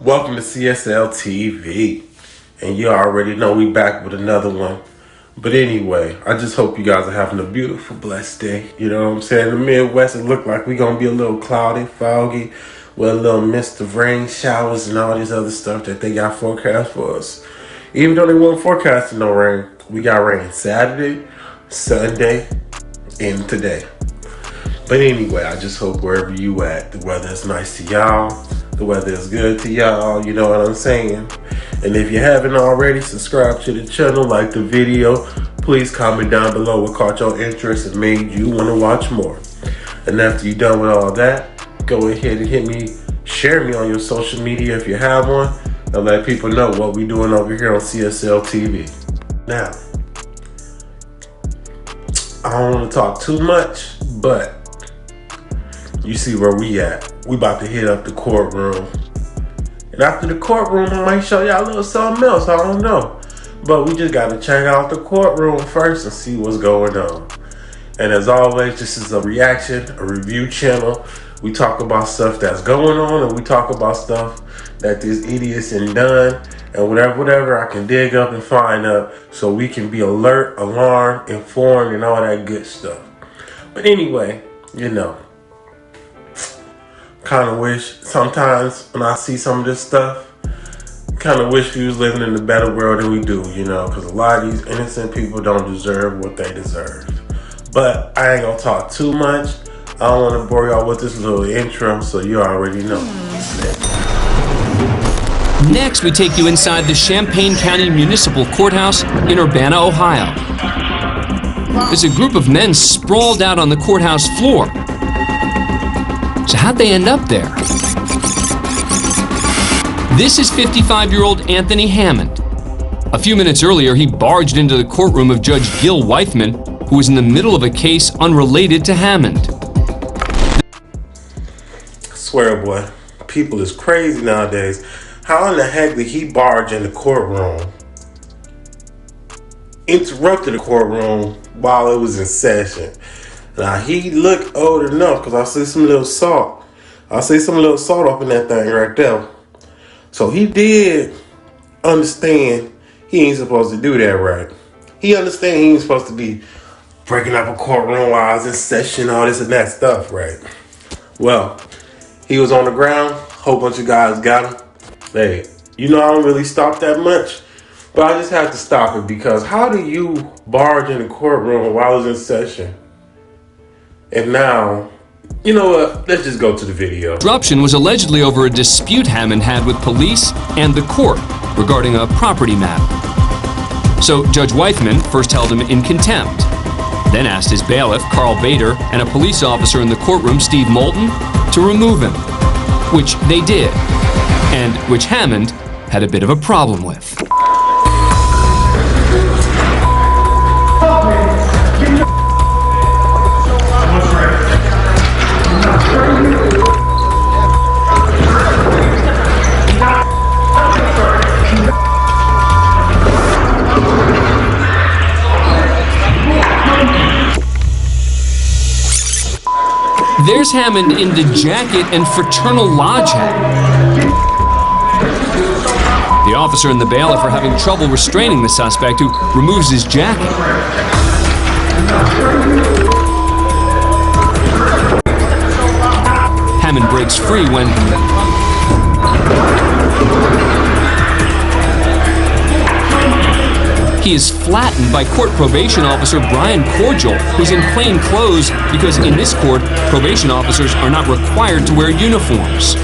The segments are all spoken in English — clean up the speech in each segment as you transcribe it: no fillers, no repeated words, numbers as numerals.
Welcome to CSL TV. And you already know we back with another one. But anyway, I just hope you guys are having a beautiful, blessed day. You know what I'm saying? In the Midwest, it look like we're going to be a little cloudy, foggy, with a little mist of rain showers and all this other stuff that they got forecast for us. Even though they weren't forecasting no rain, we got rain Saturday, Sunday, and today. But anyway, I just hope wherever you at, the weather is nice to y'all. The weather is good to y'all, you know what I'm saying? And if you haven't already, subscribe to the channel, like the video. Please comment down below what caught your interest and made you want to watch more. And after you're done with all that, go ahead and hit me, share me on your social media if you have one, and let people know what we're doing over here on CSL TV. Now, I don't want to talk too much, but you see where we at. We about to hit up the courtroom. And after the courtroom, I might show y'all a little something else. I don't know. But we just got to check out the courtroom first and see what's going on. And as always, this is a reaction, a review channel. We talk about stuff that's going on, and we talk about stuff that these idiots and done, and whatever I can dig up and find up, so we can be alert, alarmed, informed, and all that good stuff. But anyway, you know, kind of wish sometimes when I see some of this stuff, kind of wish we was living in a better world than we do, you know, because a lot of these innocent people don't deserve what they deserve. But I ain't gonna talk too much. I don't want to bore y'all with this little intro, so you already know. Next, we take you inside the Champaign County Municipal Courthouse in Urbana, Ohio. There's a group of men sprawled out on the courthouse floor. So how'd they end up there? This is 55-year-old Anthony Hammond. A few minutes earlier, he barged into the courtroom of Judge Gil Weithman, who was in the middle of a case unrelated to Hammond. I swear, boy, people is crazy nowadays. How in the heck did he barge in the courtroom? Interrupted the courtroom while it was in session. Now, he looked old enough, because I see some little salt. I see some little salt up in that thing right there. So he did understand he ain't supposed to do that, right? He understand he ain't supposed to be breaking up a courtroom while I was in session, all this and that stuff, right? Well, he was on the ground. Whole bunch of guys got him. Hey, you know I don't really stop that much, but I just have to stop it, because how do you barge in the courtroom while I was in session? And now, you know what? Let's just go to the video. Disruption was allegedly over a dispute Hammond had with police and the court regarding a property matter. So Judge Weithman first held him in contempt, then asked his bailiff, Carl Bader, and a police officer in the courtroom, Steve Moulton, to remove him, which they did, and which Hammond had a bit of a problem with. There's Hammond in the jacket and fraternal lodge hat. The officer and the bailiff are having trouble restraining the suspect, who removes his jacket. Hammond breaks free when he is flattened by court probation officer Brian Cordial, who's in plain clothes because in this court, probation officers are not required to wear uniforms.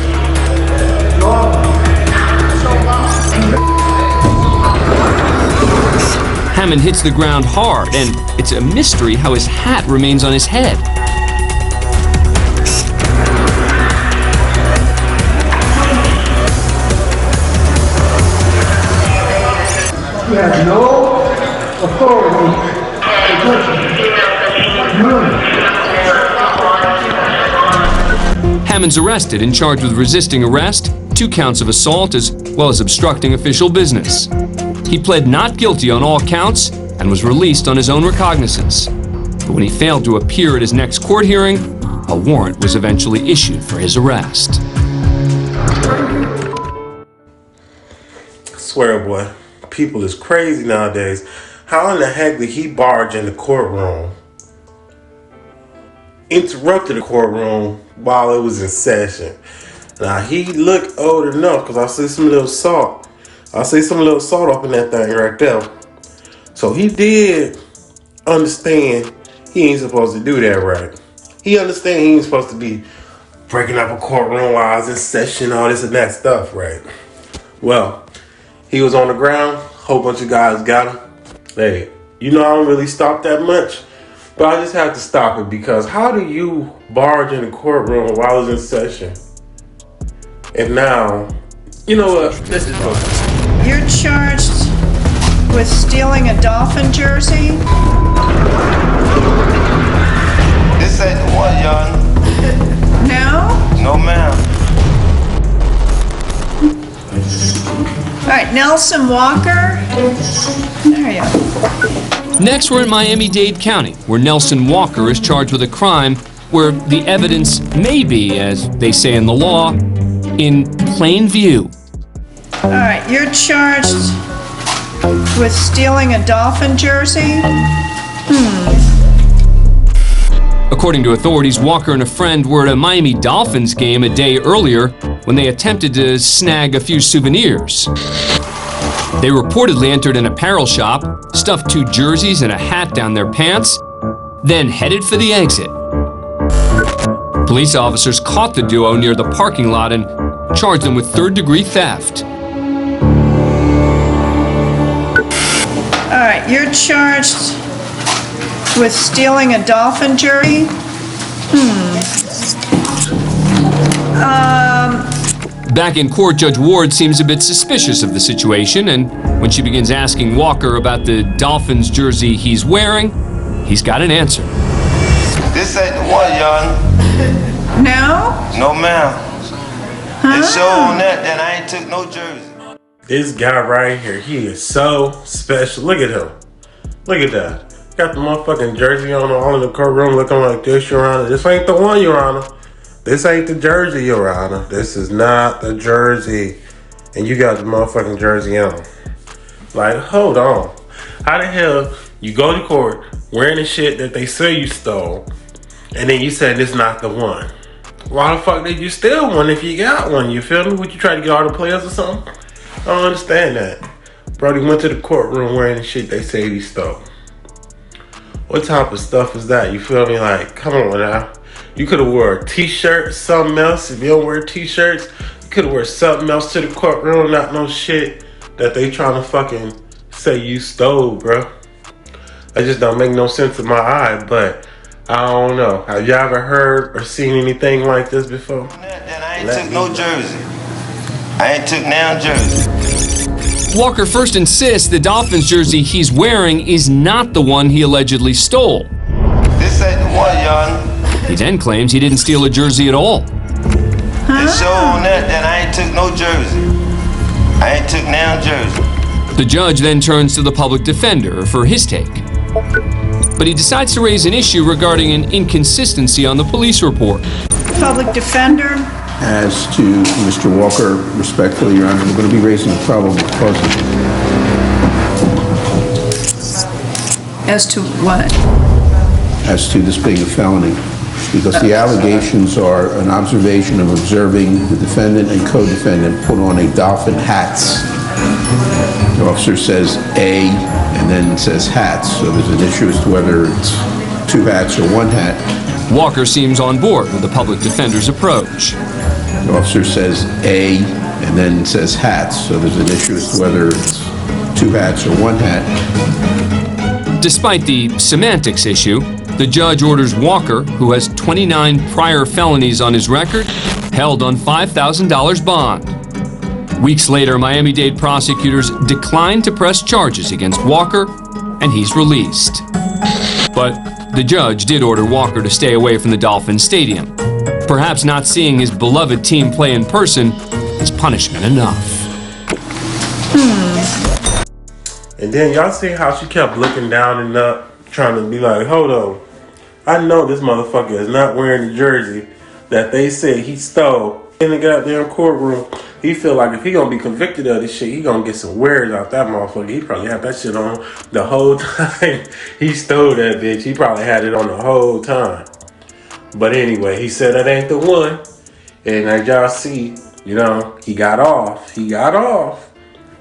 Hammond hits the ground hard, and it's a mystery how his hat remains on his head. He has no authority to touch him. Hammond's arrested and charged with resisting arrest, 2 counts of assault, as well as obstructing official business. He pled not guilty on all counts and was released on his own recognizance. But when he failed to appear at his next court hearing, a warrant was eventually issued for his arrest. swear, boy, people is crazy nowadays. How in the heck did he barge in the courtroom, interrupted the courtroom while it was in session? Now, he looked old enough, because I see some little salt. I see some little salt up in that thing right there. So he did understand he ain't supposed to do that, right? He understand he ain't supposed to be breaking up a courtroom while I was in session, all this and that stuff, right? Well, he was on the ground. Whole bunch of guys got him. Hey, you know I don't really stop that much, but I just have to stop it because how do you barge in the courtroom while I was in session? And now, you know what? This is what. You're charged with stealing a Dolphin jersey? This ain't the one, young. No? No, ma'am. All right, Nelson Walker. There you go. Next, we're in Miami-Dade County, where Nelson Walker is charged with a crime where the evidence may be, as they say in the law, in plain view. All right, you're charged with stealing a Dolphin jersey? According to authorities, Walker and a friend were at a Miami Dolphins game a day earlier when they attempted to snag a few souvenirs. They reportedly entered an apparel shop, stuffed 2 jerseys and a hat down their pants, then headed for the exit. Police officers caught the duo near the parking lot and charged them with third-degree theft. All right, you're charged with stealing a Dolphin jersey? Back in court, Judge Ward seems a bit suspicious of the situation, and when she begins asking Walker about the Dolphins jersey he's wearing, he's got an answer. This ain't the one, young. No? No, ma'am. It show on that I ain't took no jersey. This guy right here, he is so special. Look at him. Look at that. Got the motherfucking jersey on, all in the courtroom looking like this, Your Honor. This ain't the one, Your Honor. This ain't the jersey, Your Honor. This is not the jersey. And you got the motherfucking jersey on. Like, hold on. How the hell you go to court wearing the shit that they say you stole, and then you said it's not the one? Why the fuck did you steal one if you got one? You feel me? Would you try to get all the players or something? I don't understand that. Brody went to the courtroom wearing the shit they say he stole. What type of stuff is that? You feel me? Like, come on now. You could have wore a t-shirt, something else. If you don't wear t-shirts, you could have wore something else to the courtroom, not no shit that they trying to fucking say you stole, bro. That just don't make no sense in my eye, but I don't know. Have you ever heard or seen anything like this before? Then I ain't took no jersey. I ain't took now jersey. Walker first insists the Dolphins jersey he's wearing is not the one he allegedly stole. This ain't the one, young. He then claims he didn't steal a jersey at all. It show on that I ain't took no jersey. I ain't took now jersey. The judge then turns to the public defender for his take. But he decides to raise an issue regarding an inconsistency on the police report. Public defender? As to Mr. Walker, respectfully, Your Honor, we're going to be raising a probable cause. As to what? As to this being a felony, because the allegations are an observation of observing the defendant and co-defendant put on a dolphin hats. The officer says A and then says hats, so there's an issue as to whether it's 2 hats or 1 hat. Walker seems on board with the public defender's approach. The officer says A and then says hats, so there's an issue as to whether it's 2 hats or 1 hat. Despite the semantics issue, the judge orders Walker, who has 29 prior felonies on his record, held on $5,000 bond. Weeks later, Miami-Dade prosecutors declined to press charges against Walker, and he's released. But the judge did order Walker to stay away from the Dolphin Stadium. Perhaps not seeing his beloved team play in person is punishment enough. And then y'all see how she kept looking down and up, trying to be like, hold on. I know this motherfucker is not wearing the jersey that they said he stole in the goddamn courtroom, he feel like if he gonna be convicted of this shit, he gonna get some wares out that motherfucker. He probably had that shit on the whole time he stole that bitch. He probably had it on the whole time. But anyway, he said that ain't the one. And as y'all see, you know, he got off. He got off.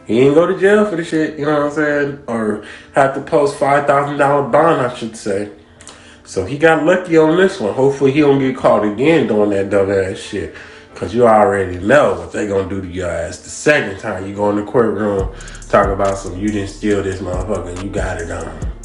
He ain't go to jail for the shit, you know what I'm saying? Or have to post $5,000 bond, I should say. So he got lucky on this one. Hopefully he don't get caught again doing that dumb ass shit. Cause you already know what they gonna do to your ass the second time you go in the courtroom talk about some you didn't steal this motherfucker and you got it on.